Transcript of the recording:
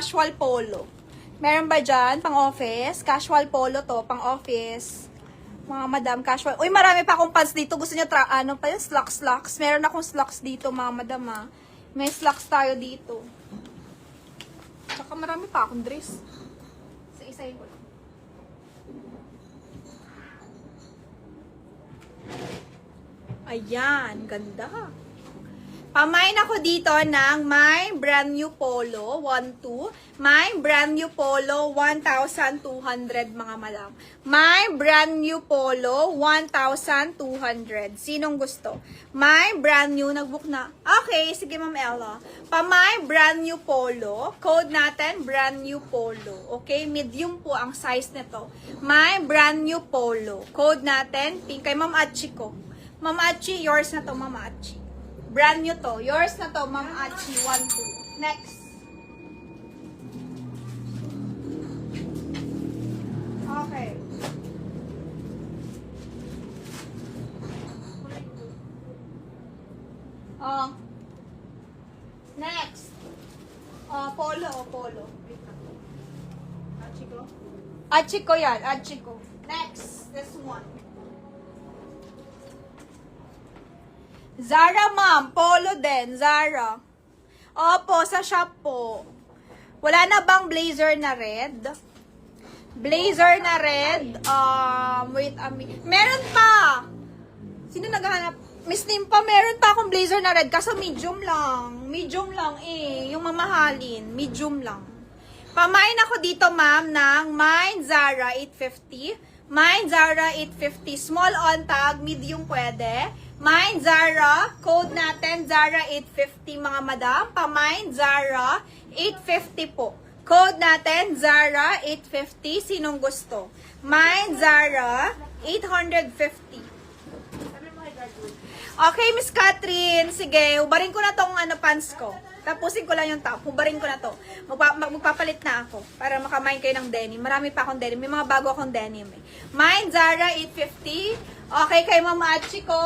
casual polo. Meron ba dyan? Pang-office? Casual polo to, pang-office. Mga madam, casual. Uy, marami pa akong pants dito. Gusto nyo, ano pa yun? Slacks. Meron akong slacks dito, mga madam, ha. May slacks tayo dito. Tsaka marami pa akong dress. Sa isa-isahin ko lang. Ayan, ganda. Pamain ako dito ng my brand new polo, 1,2. My brand new polo, 1,200 mga madam. My brand new polo, 1,200. Sinong gusto? My brand new, nagbook na. Okay, sige Ma'am Ella. My brand new polo, code natin, brand new polo. Okay, medium po ang size nito. My brand new polo, code natin, pink. Kay Ma'am Achi ko. Ma'am Achi, yours na to, Ma'am Achi. Brand new to. Yours na to, Ma'am Achi. 1,2. Next. Okay. Next. Polo. Achi ko? Achi ko yan. Achi ko. Next. This one. Zara, ma'am. Polo din. Zara. Opo, sa shop po. Wala na bang blazer na red? Blazer na red? Wait a minute. Meron pa! Sino naghahanap? Miss Nimpa, meron pa akong blazer na red. Kaso medium lang. Medium lang eh. Yung mamahalin. Medium lang. Pamain ako dito, ma'am, ng Mine Zara 850. Mine Zara 850. Small on tag. Medium pwede. Mine Zara, code natin Zara 850 mga madam. Pamine Zara 850 po. Code natin Zara 850. Sinong gusto? Mine Zara 850. Okay, Miss Catherine. Sige, hubarin ko na tong pants ko. Tapusin ko lang yung top. Hubarin ko na to. Magpapalit na ako para makamain kayo ng denim. Marami pa akong denim. May mga bago akong denim eh. Mine Zara 850. Okay, kay Mama Achi ko.